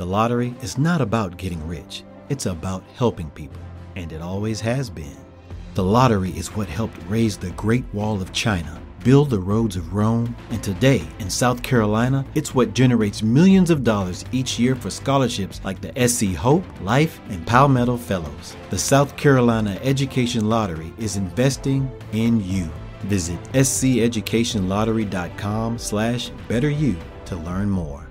The lottery is not about getting rich. It's about helping people, and it always has been. The lottery is what helped raise the Great Wall of China, build the roads of Rome, and today, in South Carolina, it's what generates millions of dollars each year for scholarships like the SC Hope, Life, and Palmetto Fellows. The South Carolina Education Lottery is investing in you. Visit sceducationlottery.com/betteryou to learn more.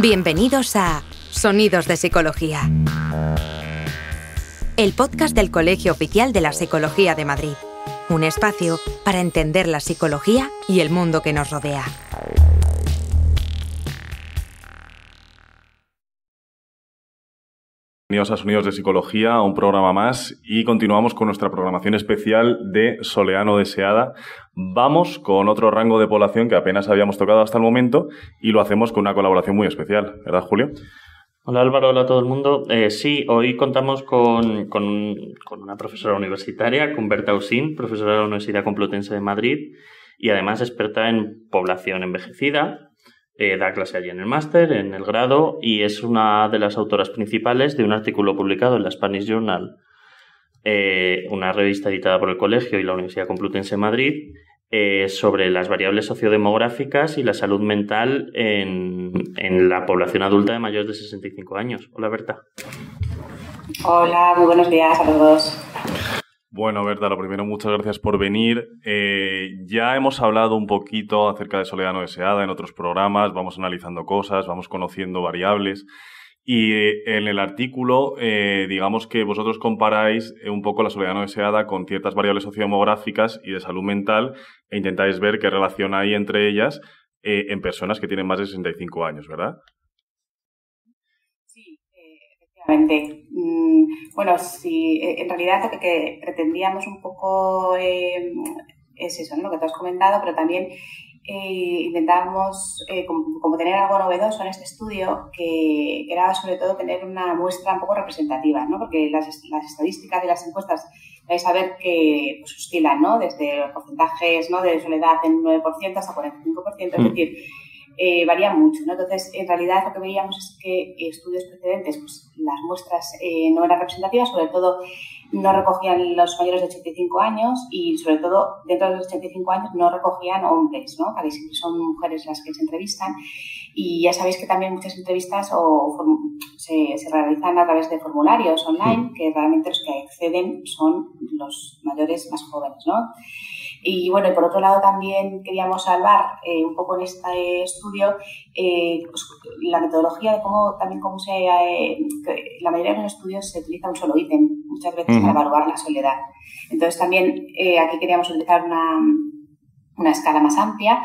Bienvenidos a Sonidos de Psicología, el podcast del Colegio Oficial de la Psicología de Madrid. Un espacio para entender la psicología y el mundo que nos rodea. Bienvenidos a Sonidos de Psicología, un programa más, y continuamos con nuestra programación especial de Soledad no deseada. Vamos con otro rango de población que apenas habíamos tocado hasta el momento y lo hacemos con una colaboración muy especial, ¿verdad, Julio? Hola Álvaro, hola a todo el mundo. Sí, hoy contamos con una profesora universitaria, con Berta Usín, profesora de la Universidad Complutense de Madrid y además experta en población envejecida. Da clase allí en el máster, en el grado, y es una de las autoras principales de un artículo publicado en la Spanish Journal, una revista editada por el Colegio y la Universidad Complutense de Madrid, sobre las variables sociodemográficas y la salud mental en la población adulta de mayores de 65 años. Hola, Berta. Hola, muy buenos días a todos. Bueno, Berta, lo primero, muchas gracias por venir. Ya hemos hablado un poquito acerca de soledad no deseada en otros programas, vamos analizando cosas, vamos conociendo variables y en el artículo digamos que vosotros comparáis un poco la soledad no deseada con ciertas variables sociodemográficas y de salud mental e intentáis ver qué relación hay entre ellas en personas que tienen más de 65 años, ¿verdad? Sí, efectivamente. Bueno, sí, en realidad lo que pretendíamos un poco es eso, ¿no? Lo que te has comentado, pero también intentábamos como tener algo novedoso en este estudio, que era sobre todo tener una muestra un poco representativa, ¿no? Porque las estadísticas de las encuestas vais a ver que pues, oscilan, ¿no? Desde porcentajes, ¿no? De soledad en 9% hasta 45%, es decir, varía mucho, ¿no? Entonces, en realidad lo que veíamos es que estudios precedentes, pues las muestras no eran representativas, sobre todo no recogían los mayores de 85 años y sobre todo dentro de los 85 años no recogían hombres, ¿no? Casi siempre son mujeres las que se entrevistan y ya sabéis que también muchas entrevistas se realizan a través de formularios online, que realmente los que acceden son los mayores más jóvenes, ¿no? Y bueno, y por otro lado también queríamos salvar un poco en este estudio pues, la metodología de cómo la mayoría de los estudios se utiliza un solo ítem, muchas veces para evaluar la soledad. Entonces también aquí queríamos utilizar una escala más amplia.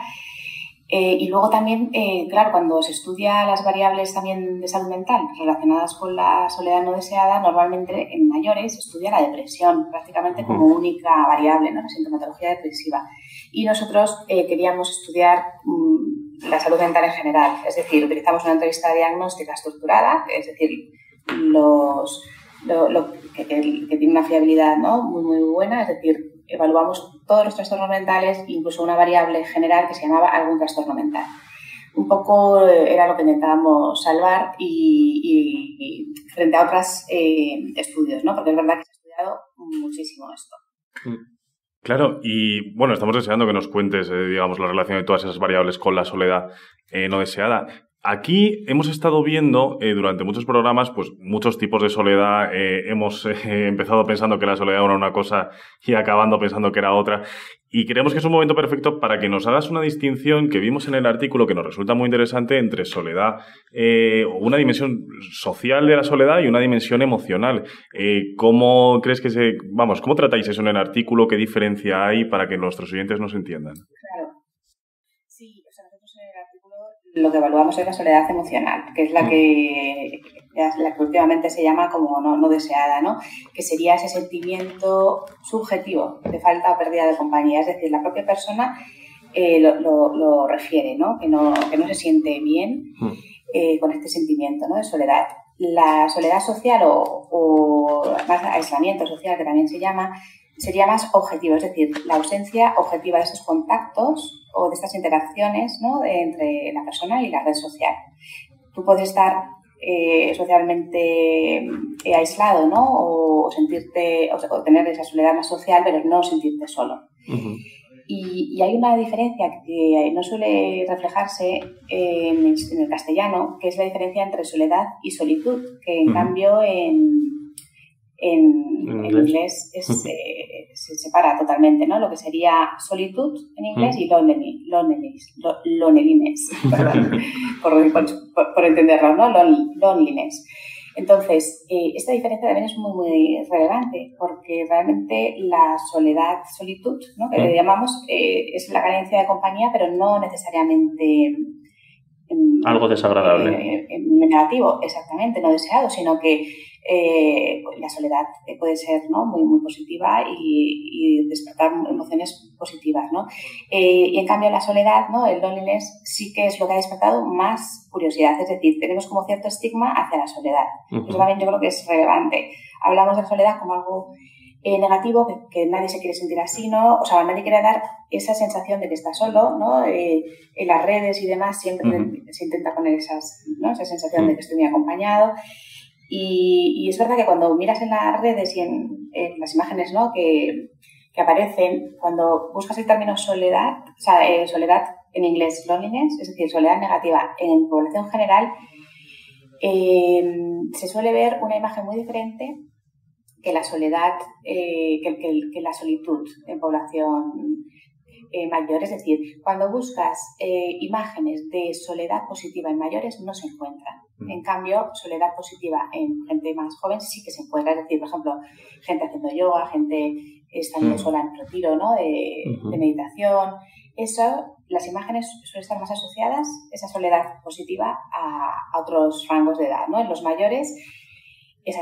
Y luego también, claro, cuando se estudia las variables también de salud mental relacionadas con la soledad no deseada, normalmente en mayores se estudia la depresión prácticamente como única variable, ¿no? La sintomatología depresiva. Y nosotros queríamos estudiar la salud mental en general, es decir, utilizamos una entrevista diagnóstica estructurada, es decir, que tiene una fiabilidad, ¿no? muy buena, es decir, evaluamos todos los trastornos mentales, incluso una variable general que se llamaba algún trastorno mental. Un poco era lo que intentábamos salvar y frente a otros estudios, ¿no? Porque es verdad que se ha estudiado muchísimo esto. Claro, y bueno, estamos deseando que nos cuentes, digamos, la relación de todas esas variables con la soledad no deseada. Aquí hemos estado viendo durante muchos programas pues muchos tipos de soledad. Hemos empezado pensando que la soledad era una cosa y acabando pensando que era otra. Y creemos que es un momento perfecto para que nos hagas una distinción que vimos en el artículo que nos resulta muy interesante entre soledad, una dimensión social de la soledad y una dimensión emocional. ¿Cómo crees que cómo tratáis eso en el artículo? ¿Qué diferencia hay para que nuestros oyentes nos entiendan? Claro. Sí, o sea, nosotros en el artículo lo que evaluamos es la soledad emocional, que es la que últimamente se llama como no deseada, ¿no? Que sería ese sentimiento subjetivo de falta o pérdida de compañía. Es decir, la propia persona lo refiere, ¿no? Que no se siente bien con este sentimiento, ¿no? De soledad. La soledad social o más aislamiento social, que también se llama, sería más objetivo, es decir, la ausencia objetiva de esos contactos o de estas interacciones, ¿no?, entre la persona y la red social. Tú puedes estar socialmente aislado, ¿no?, o sentirte, o tener esa soledad más social, pero no sentirte solo. Uh-huh. Y hay una diferencia que no suele reflejarse en el castellano, que es la diferencia entre soledad y solitud, que en cambio en inglés se separa totalmente, ¿no? Lo que sería solitud en inglés y loneliness, por entenderlo, ¿no? Loneliness. Entonces, esta diferencia también es muy, muy relevante, porque realmente la solitud, ¿no?, que le llamamos, es la carencia de compañía, pero no necesariamente algo desagradable. Negativo, exactamente, no deseado, sino que la soledad puede ser, ¿no?, muy, muy positiva y despertar emociones positivas, ¿no? Y en cambio la soledad, ¿no?, el loneliness, sí que es lo que ha despertado más curiosidad, es decir, tenemos como cierto estigma hacia la soledad. Uh-huh. Eso también yo creo que es relevante. Hablamos de la soledad como algo negativo, que nadie se quiere sentir así, ¿no? O sea, nadie quiere dar esa sensación de que está solo, ¿no? En las redes y demás siempre se intenta poner esa sensación de que estoy muy acompañado. Y es verdad que cuando miras en las redes y en las imágenes, ¿no?, que aparecen, cuando buscas el término soledad, o sea, soledad en inglés loneliness, es decir, soledad negativa en población general, se suele ver una imagen muy diferente que la soledad, que la solitud en población mayor. Es decir, cuando buscas imágenes de soledad positiva en mayores no se encuentran. En cambio, soledad positiva en gente más joven sí que se encuentra. Es decir, por ejemplo, gente haciendo yoga, gente estando sola en retiro, ¿no?, de meditación. Eso, las imágenes suelen estar más asociadas, esa soledad positiva, a otros rangos de edad, ¿no? En los mayores es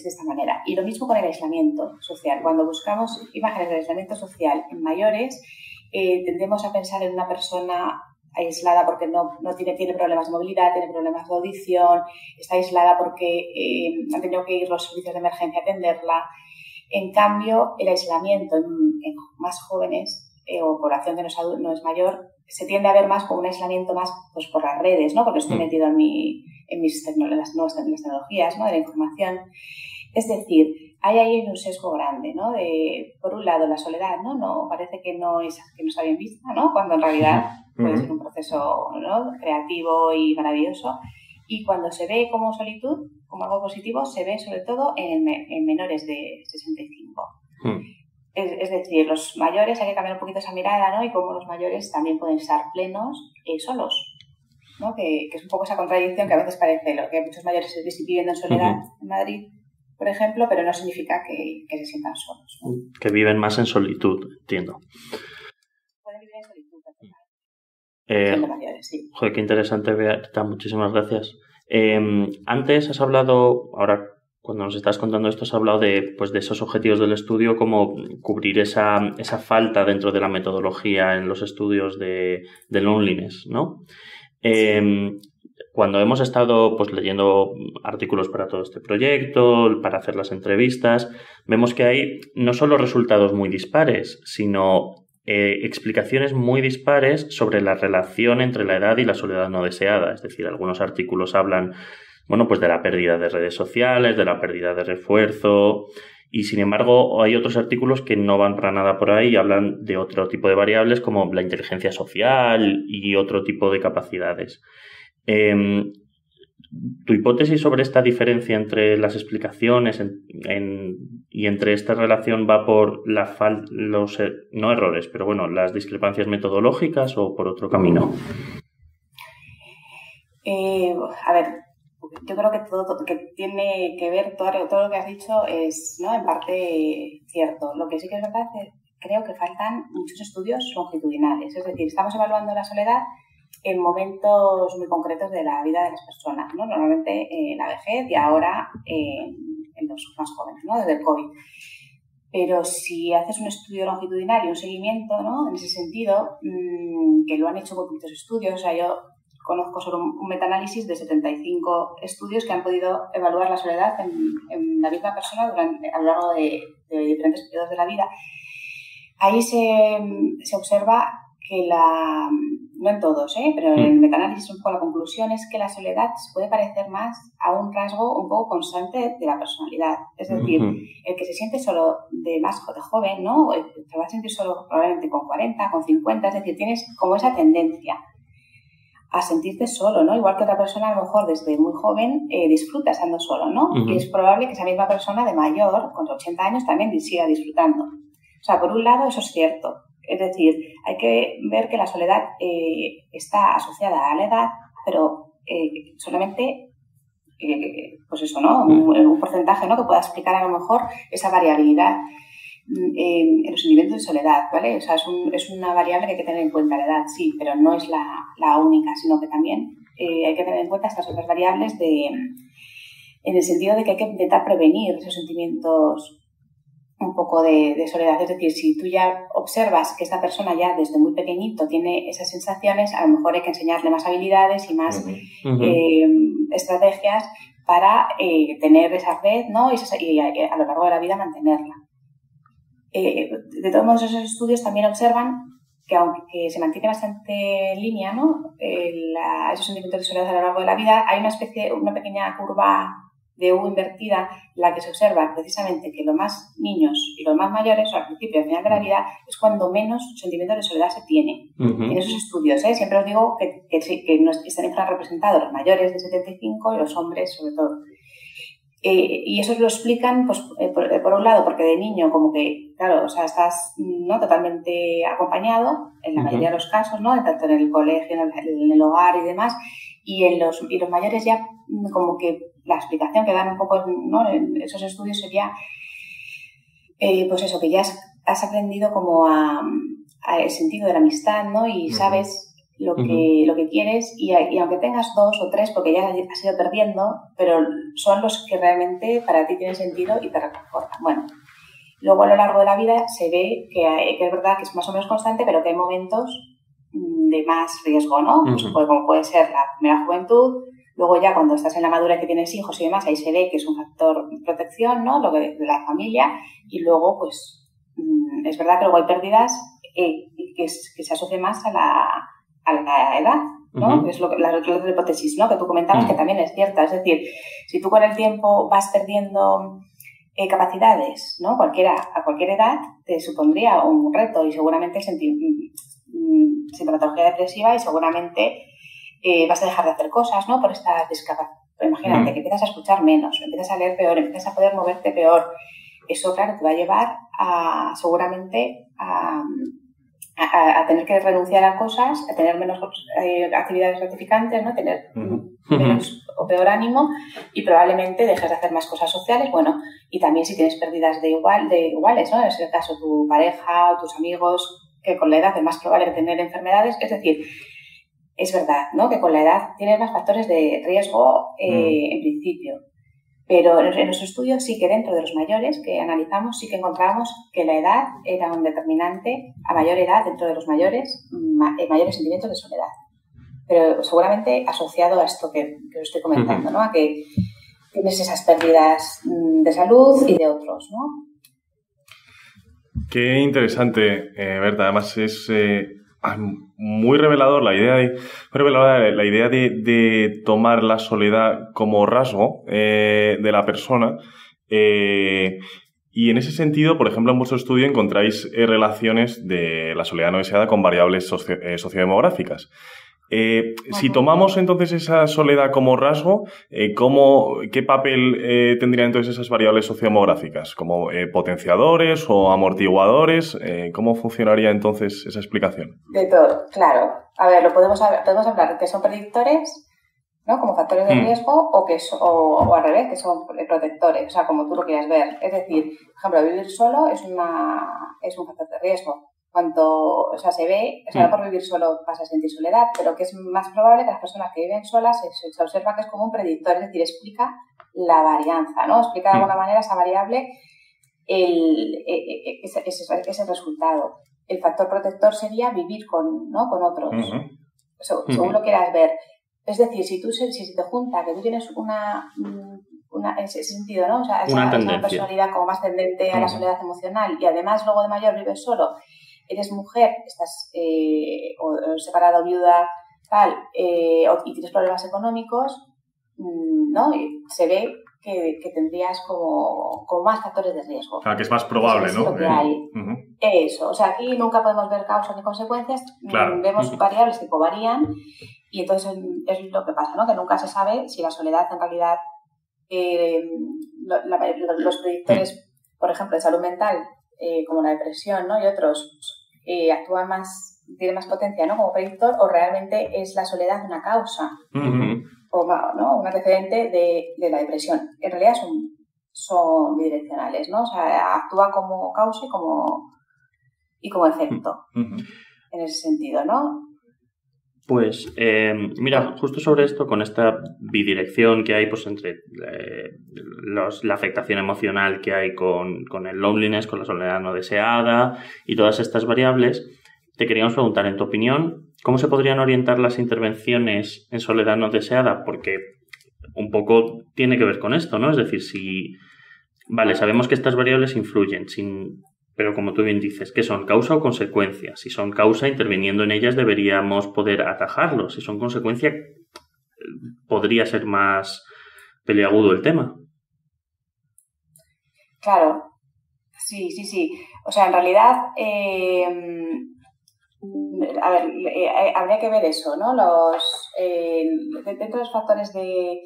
de esta manera. Y lo mismo con el aislamiento social. Cuando buscamos imágenes de aislamiento social en mayores, tendemos a pensar en una persona aislada porque no tiene problemas de movilidad, tiene problemas de audición, está aislada porque han tenido que ir los servicios de emergencia a atenderla. En cambio, el aislamiento en más jóvenes o población que no es mayor, se tiende a ver más como un aislamiento más, pues, por las redes, ¿no?, porque estoy metido en las nuevas tecnologías, ¿no?, de la información. Es decir, hay ahí un sesgo grande, ¿no? Por un lado, la soledad, ¿no? Parece que no está bien vista, ¿no?, cuando en realidad puede ser un proceso, ¿no?, creativo y maravilloso. Y cuando se ve como solitud, como algo positivo, se ve sobre todo en menores de 65. Es decir, los mayores hay que cambiar un poquito esa mirada, ¿no? Y como los mayores también pueden estar plenos solos, ¿no? Que es un poco esa contradicción que a veces parece lo que hay muchos mayores viviendo en soledad en Madrid, por ejemplo, pero no significa que se sientan solos, ¿no? Que viven más en solitud, entiendo. Pueden vivir en solitud, siendo mayores, sí. Joder, qué interesante, Beata, muchísimas gracias. Antes has hablado, ahora cuando nos estás contando esto, has hablado de esos objetivos del estudio, como cubrir esa falta dentro de la metodología en los estudios de loneliness, ¿no? Cuando hemos estado leyendo artículos para todo este proyecto, para hacer las entrevistas, vemos que hay no solo resultados muy dispares, sino explicaciones muy dispares sobre la relación entre la edad y la soledad no deseada. Es decir, algunos artículos hablan de la pérdida de redes sociales, de la pérdida de refuerzo, y sin embargo hay otros artículos que no van para nada por ahí y hablan de otro tipo de variables como la inteligencia social y otro tipo de capacidades. ¿Tu hipótesis sobre esta diferencia entre las explicaciones y entre esta relación va por no errores, pero las discrepancias metodológicas o por otro camino? A ver, yo creo que todo que tiene que ver, todo lo que has dicho es, ¿no?, en parte cierto. Lo que sí que es verdad es que creo que faltan muchos estudios longitudinales. Es decir, estamos evaluando la soledad en momentos muy concretos de la vida de las personas, ¿no? Normalmente en la vejez y ahora en los más jóvenes, ¿no?, desde el COVID. Pero si haces un estudio longitudinal y un seguimiento, ¿no?, en ese sentido, que lo han hecho con muchos estudios, o sea, yo conozco solo un metaanálisis de 75 estudios que han podido evaluar la soledad en la misma persona a lo largo de de diferentes periodos de la vida, ahí se observa que no en todos, pero en el metaanálisis un poco la conclusión es que la soledad se puede parecer más a un rasgo un poco constante de la personalidad. Es decir, el que se siente solo de joven, ¿no? Te va a sentir solo probablemente con 40, con 50, es decir, tienes como esa tendencia a sentirte solo, ¿no? Igual que otra persona a lo mejor desde muy joven disfruta estando solo, ¿no? Y es probable que esa misma persona de mayor, con 80 años, también siga disfrutando. O sea, por un lado eso es cierto. Es decir, hay que ver que la soledad está asociada a la edad, pero solamente, pues eso, ¿no? Un porcentaje, ¿no? Que pueda explicar a lo mejor esa variabilidad en los sentimientos de soledad, ¿vale? O sea, es una variable que hay que tener en cuenta, la edad, sí, pero no es la única, sino que también hay que tener en cuenta estas otras variables en el sentido de que hay que intentar prevenir esos sentimientos un poco de soledad. Es decir, si tú ya observas que esta persona ya desde muy pequeñito tiene esas sensaciones, a lo mejor hay que enseñarle más habilidades y más estrategias para tener esa red, ¿no? Y a lo largo de la vida mantenerla. De todos modos, esos estudios también observan que aunque se mantiene bastante en línea, ¿no? Esos sentimientos de soledad a lo largo de la vida, hay una pequeña curva de U invertida, en la que se observa precisamente que los más niños y los más mayores, o al principio y al final de la vida, es cuando menos sentimientos de soledad se tiene. En esos estudios, siempre os digo que están infrarrepresentados los mayores de 75 y los hombres sobre todo. Y eso lo explican, pues, por un lado, porque de niño, como que, claro, o sea, estás no totalmente acompañado, en la mayoría de los casos, ¿no? Tanto en el colegio, en el hogar y demás, y los mayores ya, como que la explicación que dan un poco, ¿no? En esos estudios sería, pues eso, que ya has aprendido como a el sentido de la amistad, ¿no? Y sabes lo que quieres y aunque tengas 2 o 3, porque ya has ido perdiendo, pero son los que realmente para ti tienen sentido y te reconfortan. Bueno, luego a lo largo de la vida se ve que es verdad que es más o menos constante, pero que hay momentos de más riesgo, ¿no? Pues, como puede ser la primera juventud, luego ya cuando estás en la madurez que tienes hijos y demás, ahí se ve que es un factor de protección, ¿no? Lo de la familia, y luego pues es verdad que luego hay pérdidas que se asocia más a la edad, ¿no? Es la otra hipótesis, ¿no? Que tú comentabas que también es cierta. Es decir, si tú con el tiempo vas perdiendo capacidades, ¿no? A cualquier edad te supondría un reto y seguramente sintomatología depresiva y seguramente vas a dejar de hacer cosas, ¿no? Por esta discapacidad. Imagínate que empiezas a escuchar menos, empiezas a leer peor, empiezas a poder moverte peor. Eso, claro, te va a llevar seguramente a tener que renunciar a cosas, a tener menos actividades gratificantes, ¿no? Tener menos o peor ánimo y probablemente dejes de hacer más cosas sociales. Bueno, y también si tienes pérdidas de iguales, ¿no? Es el caso de tu pareja o tus amigos, que con la edad es más probable tener enfermedades. Es decir, es verdad, ¿no? Que con la edad tienes más factores de riesgo en principio. Pero en nuestro estudio sí que dentro de los mayores que analizamos sí que encontramos que la edad era un determinante, a mayor edad dentro de los mayores, mayores sentimientos de soledad. Pero seguramente asociado a esto que os estoy comentando, ¿no? A que tienes esas pérdidas de salud y de otros, ¿no? Qué interesante, Berta. Además es muy revelador la idea de tomar la soledad como rasgo de la persona. Y en ese sentido, por ejemplo, en vuestro estudio encontráis relaciones de la soledad no deseada con variables sociodemográficas. Si tomamos entonces esa soledad como rasgo, ¿qué papel tendrían entonces esas variables sociodemográficas? ¿Como potenciadores o amortiguadores? ¿Cómo funcionaría entonces esa explicación? De todo, claro. A ver, podemos hablar que son predictores, ¿no? Como factores de riesgo o al revés, que son protectores, o sea, como tú lo quieras ver. Es decir, por ejemplo, vivir solo es un factor de riesgo. Se ve, por vivir solo vas a sentir soledad, pero que es más probable que las personas que viven solas se observa que es como un predictor, es decir, explica la varianza, ¿no? Explica de alguna manera esa variable, ese resultado. El factor protector sería vivir con otros, según lo quieras ver. Es decir, si te junta que tú tienes ese sentido, ¿no? O sea, una esa personalidad como más tendente a la soledad emocional, y además luego de mayor vives solo, eres mujer, estás o separada o viuda, tal, y tienes problemas económicos, ¿no? Y se ve que tendrías como más factores de riesgo. Claro, que es más probable, ¿no? Lo que hay. Eso, o sea, aquí nunca podemos ver causas ni consecuencias, vemos variables que covarían, y entonces es lo que pasa, ¿no? Que nunca se sabe si la soledad en realidad, los predictores, por ejemplo, de salud mental, como la depresión, ¿no? Y otros, actúan más, tienen más potencia, ¿no? Como predictor, o realmente es la soledad una causa. O, ¿no? Un antecedente de la depresión. En realidad son bidireccionales, ¿no? O sea, actúa como causa y como efecto, en ese sentido, ¿no? Pues, mira, justo sobre esto, con esta bidirección que hay pues entre la afectación emocional que hay con el loneliness, con la soledad no deseada y todas estas variables, te queríamos preguntar, en tu opinión, ¿cómo se podrían orientar las intervenciones en soledad no deseada? Porque un poco tiene que ver con esto, ¿no? Es decir, vale, sabemos que estas variables influyen, pero como tú bien dices, ¿qué son? ¿Causa o consecuencia? Si son causa, interviniendo en ellas deberíamos poder atajarlo. Si son consecuencia, podría ser más peliagudo el tema. Claro, sí. O sea, en realidad, habría que ver eso, ¿no? Dentro de los factores de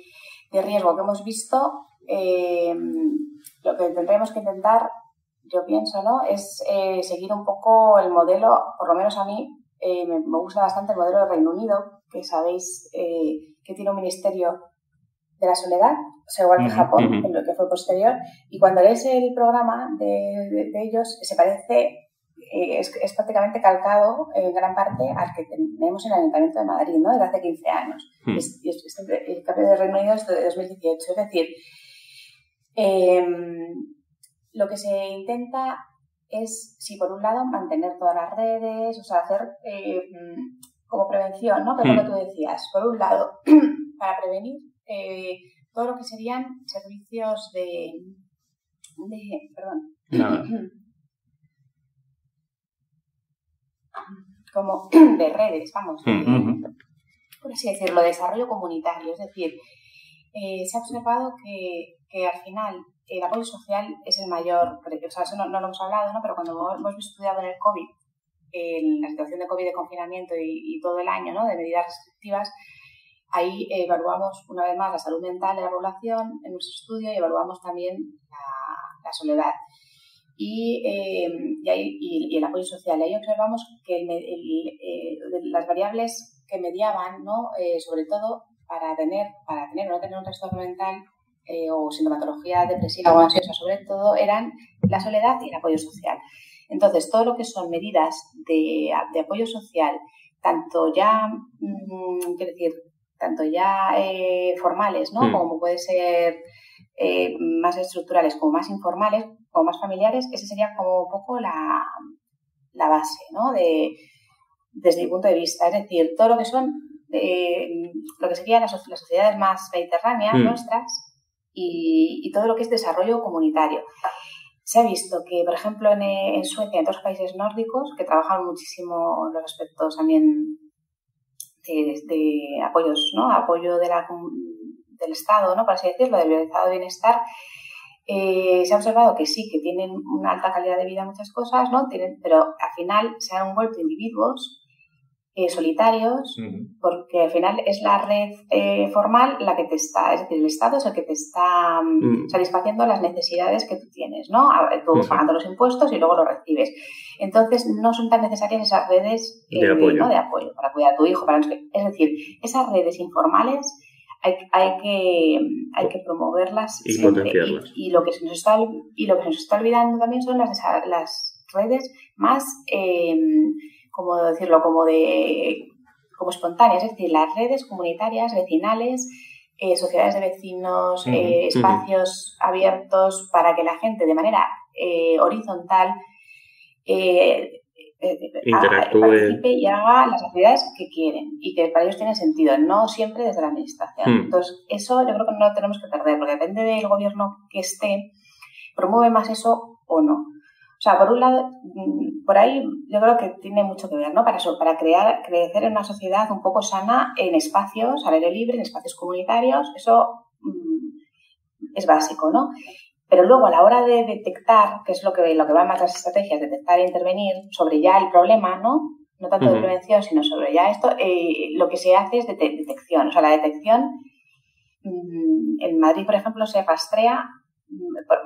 riesgo que hemos visto, lo que tendremos que intentar, yo pienso, ¿no? Es seguir un poco el modelo, por lo menos a mí me gusta bastante el modelo del Reino Unido, que sabéis que tiene un ministerio de la soledad, o sea, igual que Japón, en lo que fue posterior, y cuando lees el programa de ellos, se parece, es prácticamente calcado en gran parte al que tenemos en el Ayuntamiento de Madrid, ¿no? Desde hace 15 años. El cambio de Reino Unido es de 2018, es decir, lo que se intenta es, sí, por un lado, mantener todas las redes, o sea, hacer como prevención, ¿no? Que es lo que tú decías. Por un lado, para prevenir todo lo que serían servicios como de redes, vamos, por así decirlo, de desarrollo comunitario. Es decir, se ha observado que al final el apoyo social es el mayor, o sea, eso no lo hemos hablado, ¿no? Pero cuando hemos estudiado en el COVID, en la situación de COVID, de confinamiento y todo el año, ¿no? De medidas restrictivas, ahí evaluamos una vez más la salud mental de la población en nuestro estudio y evaluamos también la soledad y el apoyo social. Y ahí observamos que las variables que mediaban, ¿no? Sobre todo para tener o no tener un trastorno mental o sintomatología depresiva o ansiosa, sobre todo, eran la soledad y el apoyo social. Entonces, todo lo que son medidas de apoyo social, tanto ya formales, ¿no? Como puede ser más estructurales, como más informales, como más familiares, esa sería como un poco la base, ¿no? Desde mi punto de vista. Es decir, todo lo que son lo que serían las sociedades más mediterráneas nuestras y todo lo que es desarrollo comunitario. Se ha visto que, por ejemplo, en Suecia, en otros países nórdicos, que trabajan muchísimo los aspectos también de apoyos, ¿no? Apoyo del Estado, ¿no? Por así decirlo, del estado de bienestar, se ha observado que sí, que tienen una alta calidad de vida muchas cosas, ¿no? Pero al final se han vuelto individuos solitarios, porque al final es la red formal la que te está, es decir, el Estado es el que te está satisfaciendo las necesidades que tú tienes, ¿no? Tú pagando los impuestos y luego los recibes. Entonces, no son tan necesarias esas redes de apoyo para cuidar a tu hijo. Es decir, esas redes informales hay que promoverlas y siempre. potenciarlas. Y lo que se nos está olvidando también son las redes más como decirlo, como espontáneas, es decir, las redes comunitarias, vecinales, sociedades de vecinos, espacios abiertos para que la gente de manera horizontal participe y haga las actividades que quieren y que para ellos tienen sentido, no siempre desde la administración. Entonces, eso yo creo que no lo tenemos que perder, porque depende del gobierno que esté, promueve más eso o no. O sea, por un lado, por ahí yo creo que tiene mucho que ver, ¿no? Para crecer en una sociedad un poco sana en espacios al aire libre, en espacios comunitarios, eso es básico, ¿no? Pero luego a la hora de detectar, que es lo que van más las estrategias, detectar e intervenir sobre ya el problema, ¿no? No tanto de prevención, sino sobre ya esto, lo que se hace es detección. O sea, la detección, en Madrid, por ejemplo, se rastrea,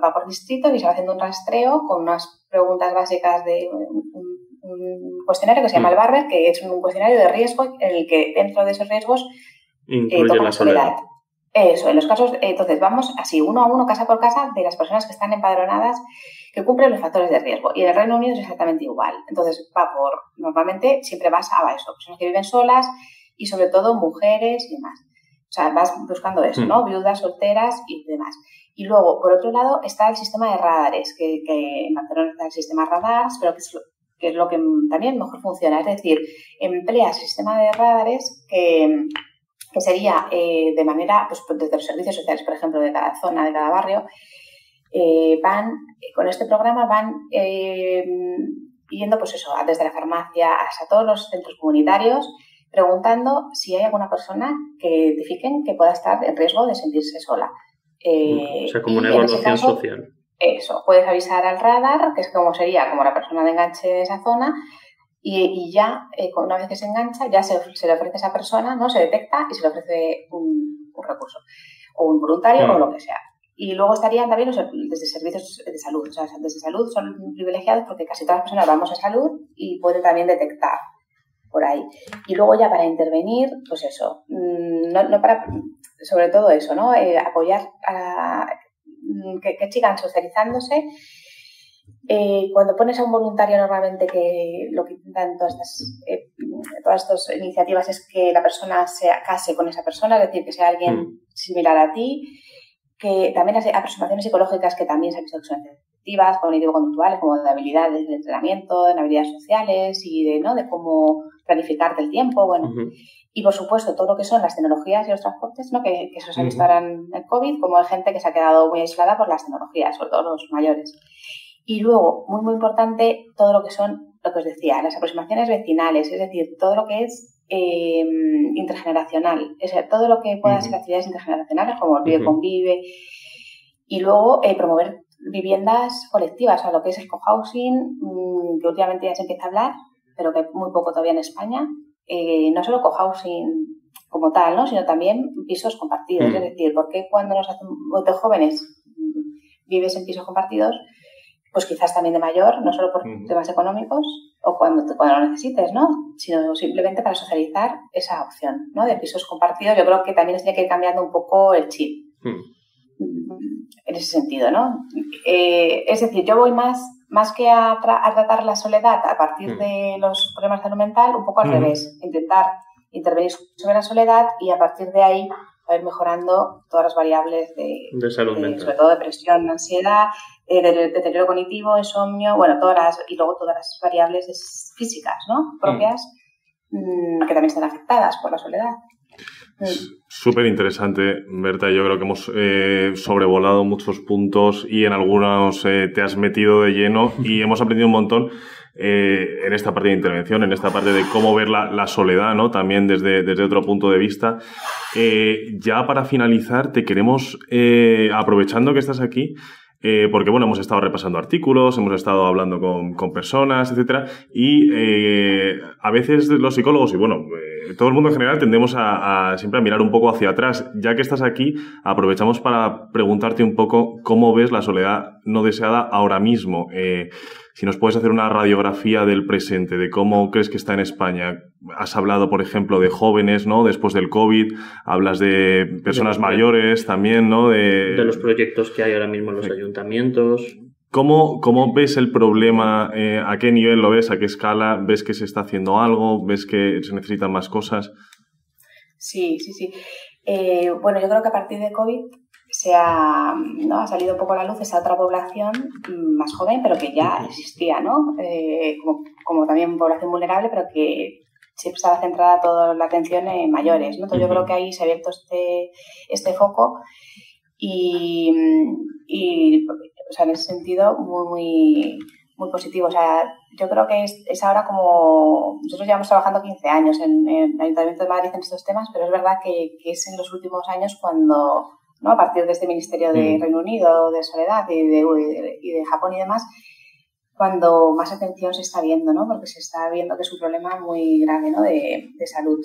va por distrito y se va haciendo un rastreo con unas preguntas básicas de un cuestionario que se llama el Barber, que es un cuestionario de riesgo en el que dentro de esos riesgos incluye la soledad. Eso, en los casos, entonces vamos así, uno a uno, casa por casa, de las personas que están empadronadas, que cumplen los factores de riesgo. Y en el Reino Unido es exactamente igual. Entonces normalmente siempre vas a eso, personas que viven solas y sobre todo mujeres y demás. O sea, vas buscando eso, ¿no? Viudas, solteras y demás. Y luego, por otro lado, está el sistema de radares, que en Barcelona está el sistema radares, pero que es lo que también mejor funciona. Es decir, empleas el sistema de radares que sería de manera, pues desde los servicios sociales, por ejemplo, de cada zona, de cada barrio, con este programa van yendo, pues eso, desde la farmacia hasta todos los centros comunitarios, preguntando si hay alguna persona que identifiquen que pueda estar en riesgo de sentirse sola. O sea, como una evaluación social. Eso, puedes avisar al radar, que es como sería como la persona de enganche de esa zona, y ya, una vez que se engancha, ya se le ofrece a esa persona, ¿no? Se detecta y se le ofrece un recurso, o un voluntario, o lo que sea. Y luego estarían también desde servicios de salud. O sea, desde salud son privilegiados porque casi todas las personas vamos a salud y pueden también detectar por ahí. Y luego ya para intervenir, pues eso, no para, sobre todo eso, ¿no? Apoyar a que sigan socializándose. Cuando pones a un voluntario, normalmente que lo que intentan todas estas iniciativas es que la persona se case con esa persona, es decir, que sea alguien similar a ti, que también hace aproximaciones psicológicas que también se han visto que son efectivas, cognitivo-conductuales, como de habilidades de entrenamiento, de habilidades sociales y de cómo planificarte el tiempo, bueno. Y, por supuesto, todo lo que son las tecnologías y los transportes, ¿no? Que eso se ha visto ahora en el COVID, como hay gente que se ha quedado muy aislada por las tecnologías, sobre todo los mayores. Y luego, muy, muy importante, todo lo que son, lo que os decía, las aproximaciones vecinales, es decir, todo lo que es intergeneracional, es decir, todo lo que pueda ser actividades intergeneracionales, como el Vive Convive, y luego promover viviendas colectivas, o sea, lo que es el cohousing, que últimamente ya se empieza a hablar, pero que muy poco todavía en España, no solo cohousing como tal, ¿no? Sino también pisos compartidos, es decir, porque cuando nos hacemos de jóvenes vives en pisos compartidos, pues quizás también de mayor, no solo por temas económicos o cuando lo necesites, ¿no? Sino simplemente para socializar esa opción, ¿no? De pisos compartidos. Yo creo que también se tiene que ir cambiando un poco el chip en ese sentido, ¿no? Es decir, yo voy más que a tratar la soledad a partir de los problemas de salud mental, un poco al revés, intentar intervenir sobre la soledad y a partir de ahí a ir mejorando todas las variables de salud mental, sobre todo depresión, ansiedad, deterioro cognitivo, insomnio, bueno, y luego todas las variables físicas, ¿no? Propias, que también están afectadas por la soledad. Súper interesante, Berta. Yo creo que hemos sobrevolado muchos puntos y en algunos te has metido de lleno y hemos aprendido un montón en esta parte de intervención, en esta parte de cómo ver la soledad, ¿no? También desde otro punto de vista. Ya para finalizar, te queremos, aprovechando que estás aquí, porque bueno, hemos estado repasando artículos, hemos estado hablando con personas, etcétera, y a veces los psicólogos y bueno, todo el mundo en general tendemos siempre a mirar un poco hacia atrás. Ya que estás aquí, aprovechamos para preguntarte un poco cómo ves la soledad no deseada ahora mismo. Si nos puedes hacer una radiografía del presente, de cómo crees que está en España. Has hablado, por ejemplo, de jóvenes, ¿no? Después del COVID, hablas de personas mayores también, ¿no? De los proyectos que hay ahora mismo en los ayuntamientos. ¿Cómo ves el problema? ¿A qué nivel lo ves? ¿A qué escala? ¿Ves que se está haciendo algo? ¿Ves que se necesitan más cosas? Sí. Bueno, yo creo que a partir de COVID ha salido un poco a la luz esa otra población más joven, pero que ya existía, ¿no? Como también población vulnerable, pero que siempre estaba centrada toda la atención en mayores, ¿no? Entonces yo creo que ahí se ha abierto este foco y o sea, en ese sentido muy, muy positivo. O sea, yo creo que es ahora como... Nosotros llevamos trabajando 15 años en el Ayuntamiento de Madrid en estos temas, pero es verdad que es en los últimos años cuando, ¿no? A partir de este Ministerio de Reino Unido, de Soledad y de Japón y demás, cuando más atención se está viendo, ¿no? Porque se está viendo que es un problema muy grave, ¿no? de salud.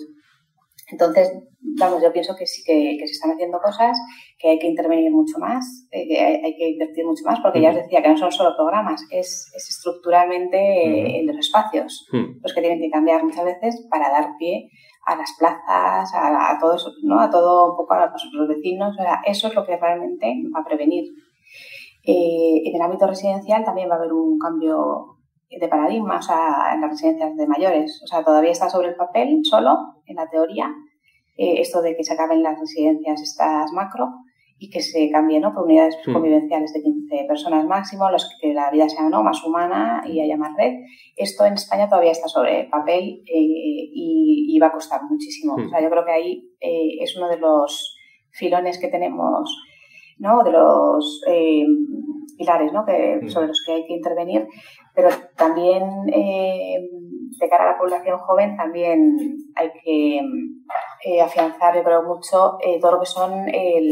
Entonces, vamos, yo pienso que sí que se están haciendo cosas, que hay que intervenir mucho más, que hay que invertir mucho más, porque ya os decía que no son solo programas, es estructuralmente en los espacios los que tienen que cambiar muchas veces para dar pie a las plazas, a todo eso, ¿no? A todo un poco a los vecinos. O sea, eso es lo que realmente va a prevenir. En el ámbito residencial también va a haber un cambio de paradigma, o sea, en las residencias de mayores. O sea, todavía está sobre el papel solo, en la teoría, esto de que se acaben las residencias estas macro y que se cambien, ¿no? Por unidades convivenciales de 15 personas máximo, los que la vida sea, ¿no? Más humana y haya más red. Esto en España todavía está sobre el papel y va a costar muchísimo. O sea, yo creo que ahí es uno de los filones que tenemos, ¿no? De los pilares, ¿no? Sobre los que hay que intervenir, pero también de cara a la población joven también hay que afianzar, yo creo, mucho todo lo que son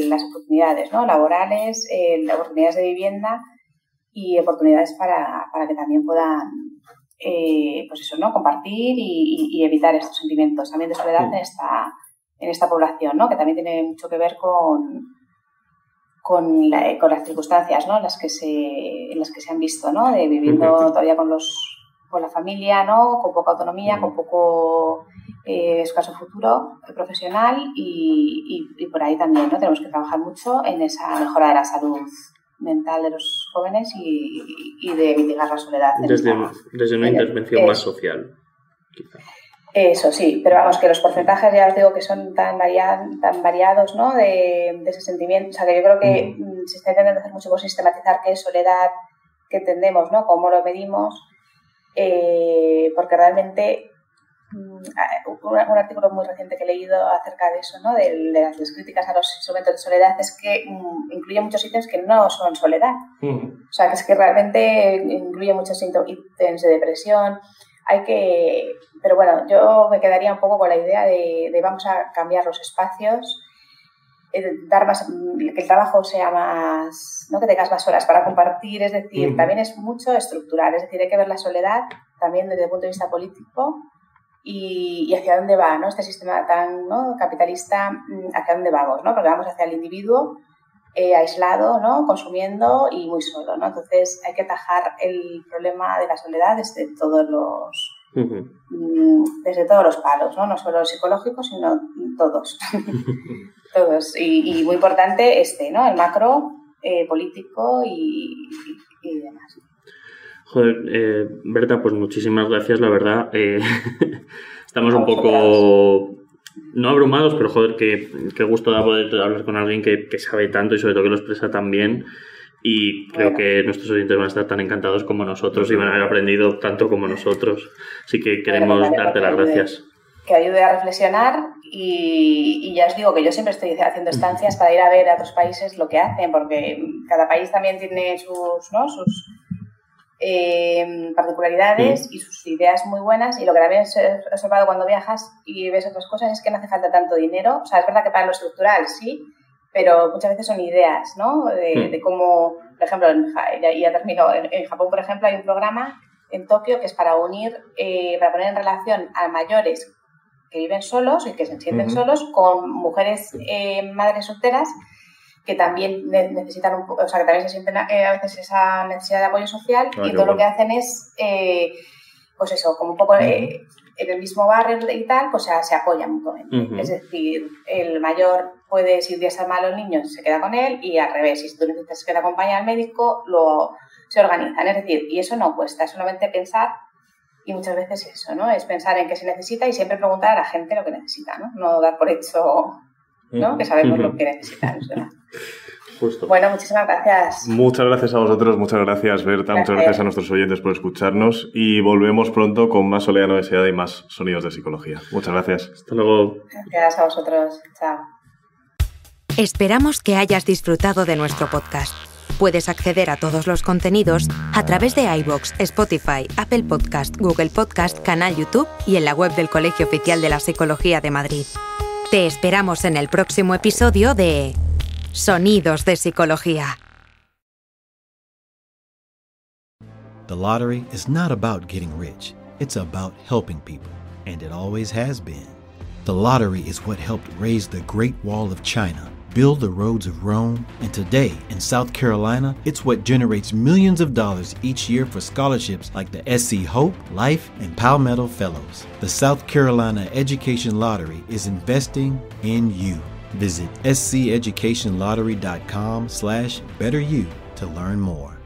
las oportunidades, ¿no? Laborales, las oportunidades de vivienda y oportunidades para que también puedan pues eso, ¿no? Compartir y evitar estos sentimientos también de soledad en esta población, ¿no? Que también tiene mucho que ver con las circunstancias, ¿no? en las que se han visto, ¿no? De viviendo todavía con la familia, ¿no? Con poca autonomía, con poco escaso futuro profesional y por ahí también, ¿no? Tenemos que trabajar mucho en esa mejora de la salud mental de los jóvenes y de mitigar la soledad. Desde una intervención más social, quizá. Eso sí, pero vamos, que los porcentajes ya os digo que son tan variados, ¿no? De ese sentimiento. O sea, que yo creo que se está intentando hacer mucho por sistematizar qué es soledad, qué entendemos, ¿no? Cómo lo medimos, porque realmente un artículo muy reciente que he leído acerca de eso, ¿no? De las críticas a los instrumentos de soledad es que incluye muchos ítems que no son soledad. O sea, que es que realmente incluye muchos ítems de depresión. Pero bueno, yo me quedaría un poco con la idea de vamos a cambiar los espacios, dar más, que el trabajo sea más, ¿no? Que tengas más horas para compartir, es decir, también es mucho estructural, es decir, hay que ver la soledad también desde el punto de vista político y hacia dónde va, ¿no? Este sistema tan, ¿no? capitalista, hacia dónde vamos, ¿no? Porque vamos hacia el individuo aislado, ¿no? Consumiendo y muy solo, ¿no? Entonces hay que atajar el problema de la soledad desde todos los palos, ¿no? No solo los psicológicos, sino todos. Todos. Y muy importante ¿no? El macro, político y demás. Joder, Berta, pues muchísimas gracias, la verdad. Estamos un poco... no abrumados, pero joder, qué gusto da poder hablar con alguien que sabe tanto y sobre todo que lo expresa tan bien. Y creo que nuestros oyentes van a estar tan encantados como nosotros y van a haber aprendido tanto como nosotros. Así que queremos darte las gracias. Que ayude a reflexionar y ya os digo que yo siempre estoy haciendo estancias para ir a ver a otros países lo que hacen, porque cada país también tiene sus particularidades y sus ideas muy buenas, y lo que también he observado cuando viajas y ves otras cosas es que no hace falta tanto dinero. O sea, es verdad que para lo estructural sí, pero muchas veces son ideas, ¿no? De cómo, por ejemplo, ya termino, en Japón, por ejemplo, hay un programa en Tokio que es para unir, para poner en relación a mayores que viven solos y que se sienten solos con mujeres madres solteras que también necesitan un poco, o sea, que también se sienten a veces esa necesidad de apoyo social y todo lo que hacen es, pues eso, como un poco en el mismo barrio y tal, pues se apoyan mutuamente. Es decir, el mayor puede, si un día está malo el niño, se queda con él y al revés, si tú necesitas que te acompañe al médico, se organizan. Es decir, y eso no cuesta, es solamente pensar, y muchas veces eso, ¿no? Es pensar en qué se necesita y siempre preguntar a la gente lo que necesita, ¿no? No dar por hecho, ¿no? Que sabemos lo que necesitan. Justo. Bueno, muchísimas gracias. Muchas gracias a vosotros, muchas gracias Berta, muchas gracias a nuestros oyentes por escucharnos y volvemos pronto con más Soledad No Deseada y más sonidos de psicología. Muchas gracias. Hasta luego. Gracias a vosotros. Chao. Esperamos que hayas disfrutado de nuestro podcast. Puedes acceder a todos los contenidos a través de iVoox, Spotify, Apple Podcast, Google Podcast, canal YouTube y en la web del Colegio Oficial de la Psicología de Madrid. Te esperamos en el próximo episodio de Sonidos de Psicología. The lottery is not about getting rich. It's about helping people, and it always has been. The lottery is what helped raise the Great Wall of China, build the roads of Rome, and today, in South Carolina, it's what generates millions of dollars each year for scholarships like the SC Hope, Life, and Palmetto Fellows. The South Carolina Education Lottery is investing in you. Visit sceducationlottery.com/betteryou to learn more.